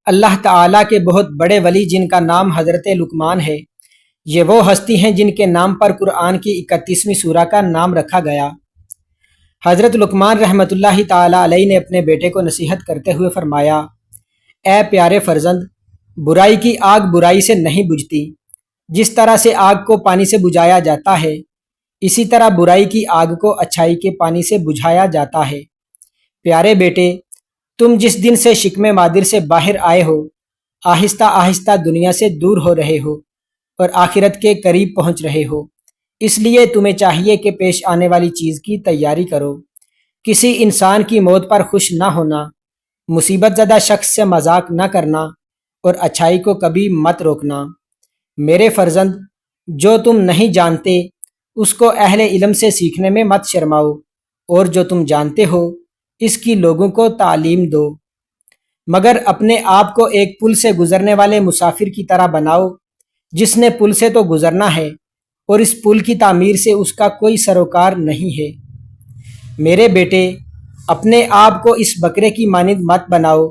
اللہ تعالیٰ کے بہت بڑے ولی جن کا نام حضرت لقمان ہے، یہ وہ ہستی ہیں جن کے نام پر قرآن کی 31ویں سورہ کا نام رکھا گیا۔ حضرت لقمان رحمۃ اللہ تعالیٰ علیہ نے اپنے بیٹے کو نصیحت کرتے ہوئے فرمایا، اے پیارے فرزند، برائی کی آگ برائی سے نہیں بجھتی۔ جس طرح سے آگ کو پانی سے بجھایا جاتا ہے، اسی طرح برائی کی آگ کو اچھائی کے پانی سے بجھایا جاتا ہے۔ پیارے بیٹے، تم جس دن سے شکم مادر سے باہر آئے ہو، آہستہ آہستہ دنیا سے دور ہو رہے ہو اور آخرت کے قریب پہنچ رہے ہو۔ اس لیے تمہیں چاہیے کہ پیش آنے والی چیز کی تیاری کرو۔ کسی انسان کی موت پر خوش نہ ہونا، مصیبت زدہ شخص سے مذاق نہ کرنا اور اچھائی کو کبھی مت روکنا۔ میرے فرزند، جو تم نہیں جانتے اس کو اہل علم سے سیکھنے میں مت شرماؤ، اور جو تم جانتے ہو اس کی لوگوں کو تعلیم دو، مگر اپنے آپ کو ایک پل سے گزرنے والے مسافر کی طرح بناؤ جس نے پل سے تو گزرنا ہے اور اس پل کی تعمیر سے اس کا کوئی سروکار نہیں ہے۔ میرے بیٹے، اپنے آپ کو اس بکرے کی مانند مت بناؤ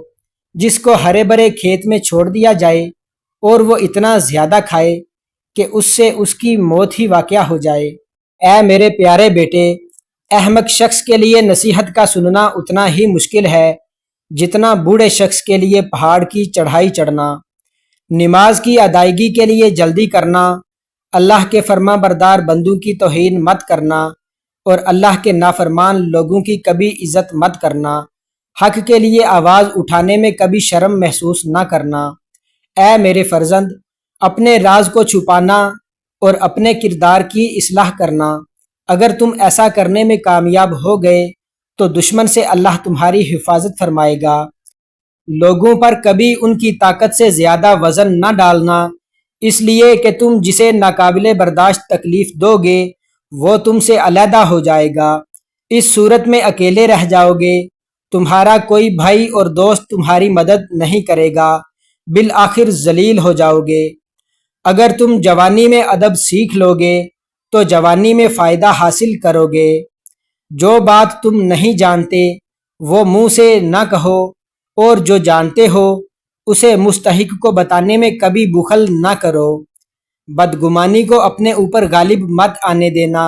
جس کو ہرے بھرے کھیت میں چھوڑ دیا جائے اور وہ اتنا زیادہ کھائے کہ اس سے اس کی موت ہی واقع ہو جائے۔ اے میرے پیارے بیٹے، احمق شخص کے لیے نصیحت کا سننا اتنا ہی مشکل ہے جتنا بوڑھے شخص کے لیے پہاڑ کی چڑھائی چڑھنا۔ نماز کی ادائیگی کے لیے جلدی کرنا، اللہ کے فرما بردار بندوں کی توہین مت کرنا اور اللہ کے نافرمان لوگوں کی کبھی عزت مت کرنا، حق کے لیے آواز اٹھانے میں کبھی شرم محسوس نہ کرنا۔ اے میرے فرزند، اپنے راز کو چھپانا اور اپنے کردار کی اصلاح کرنا۔ اگر تم ایسا کرنے میں کامیاب ہو گئے تو دشمن سے اللہ تمہاری حفاظت فرمائے گا۔ لوگوں پر کبھی ان کی طاقت سے زیادہ وزن نہ ڈالنا، اس لیے کہ تم جسے ناقابل برداشت تکلیف دو گے وہ تم سے علیحدہ ہو جائے گا۔ اس صورت میں اکیلے رہ جاؤ گے، تمہارا کوئی بھائی اور دوست تمہاری مدد نہیں کرے گا، بالآخر ذلیل ہو جاؤ گے۔ اگر تم جوانی میں ادب سیکھ لو گے تو جوانی میں فائدہ حاصل کرو گے۔ جو بات تم نہیں جانتے وہ منہ سے نہ کہو، اور جو جانتے ہو اسے مستحق کو بتانے میں کبھی بخل نہ کرو۔ بدگمانی کو اپنے اوپر غالب مت آنے دینا،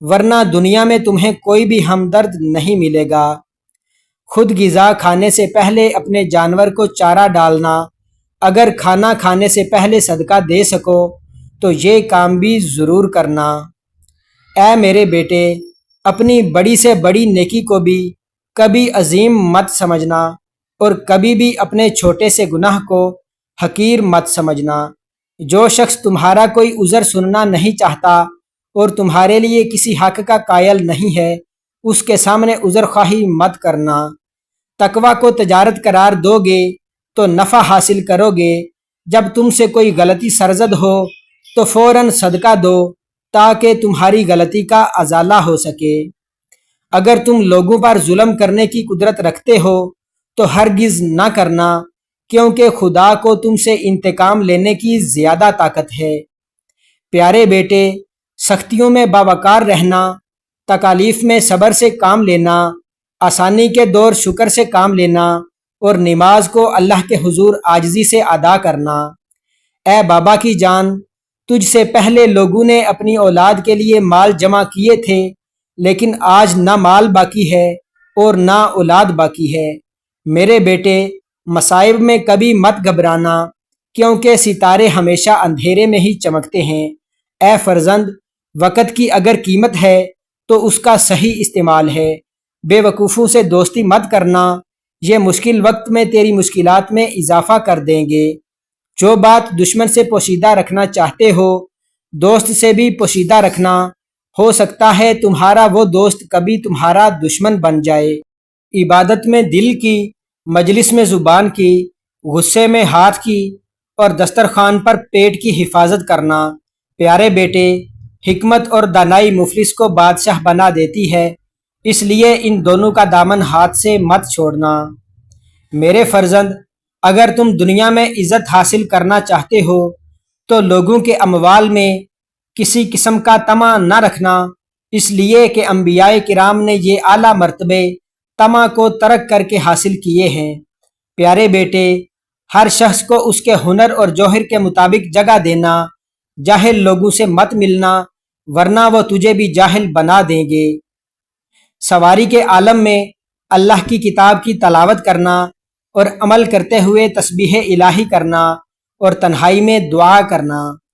ورنہ دنیا میں تمہیں کوئی بھی ہمدرد نہیں ملے گا۔ خود غذا کھانے سے پہلے اپنے جانور کو چارہ ڈالنا، اگر کھانا کھانے سے پہلے صدقہ دے سکو تو یہ کام بھی ضرور کرنا۔ اے میرے بیٹے، اپنی بڑی سے بڑی نیکی کو بھی کبھی عظیم مت سمجھنا اور کبھی بھی اپنے چھوٹے سے گناہ کو حقیر مت سمجھنا۔ جو شخص تمہارا کوئی عذر سننا نہیں چاہتا اور تمہارے لیے کسی حق کا قائل نہیں ہے، اس کے سامنے عذر خواہی مت کرنا۔ تقویٰ کو تجارت قرار دو گے تو نفع حاصل کرو گے۔ جب تم سے کوئی غلطی سرزد ہو تو فوراً صدقہ دو تاکہ تمہاری غلطی کا ازالہ ہو سکے۔ اگر تم لوگوں پر ظلم کرنے کی قدرت رکھتے ہو تو ہرگز نہ کرنا، کیونکہ خدا کو تم سے انتقام لینے کی زیادہ طاقت ہے۔ پیارے بیٹے، سختیوں میں باوقار رہنا، تکالیف میں صبر سے کام لینا، آسانی کے دور شکر سے کام لینا اور نماز کو اللہ کے حضور عاجزی سے ادا کرنا۔ اے بابا کی جان، تجھ سے پہلے لوگوں نے اپنی اولاد کے لیے مال جمع کیے تھے، لیکن آج نہ مال باقی ہے اور نہ اولاد باقی ہے۔ میرے بیٹے، مصائب میں کبھی مت گھبرانا، کیونکہ ستارے ہمیشہ اندھیرے میں ہی چمکتے ہیں۔ اے فرزند، وقت کی اگر قیمت ہے تو اس کا صحیح استعمال ہے۔ بے وقوفوں سے دوستی مت کرنا، یہ مشکل وقت میں تیری مشکلات میں اضافہ کر دیں گے۔ جو بات دشمن سے پوشیدہ رکھنا چاہتے ہو، دوست سے بھی پوشیدہ رکھنا، ہو سکتا ہے تمہارا وہ دوست کبھی تمہارا دشمن بن جائے۔ عبادت میں دل کی، مجلس میں زبان کی، غصے میں ہاتھ کی اور دسترخوان پر پیٹ کی حفاظت کرنا۔ پیارے بیٹے، حکمت اور دانائی مفلس کو بادشاہ بنا دیتی ہے، اس لیے ان دونوں کا دامن ہاتھ سے مت چھوڑنا۔ میرے فرزند، اگر تم دنیا میں عزت حاصل کرنا چاہتے ہو تو لوگوں کے اموال میں کسی قسم کا طمع نہ رکھنا، اس لیے کہ انبیاء کرام نے یہ اعلیٰ مرتبے طمع کو ترک کر کے حاصل کیے ہیں۔ پیارے بیٹے، ہر شخص کو اس کے ہنر اور جوہر کے مطابق جگہ دینا، جاہل لوگوں سے مت ملنا ورنہ وہ تجھے بھی جاہل بنا دیں گے۔ سواری کے عالم میں اللہ کی کتاب کی تلاوت کرنا اور عمل کرتے ہوئے تسبیح الہی کرنا اور تنہائی میں دعا کرنا۔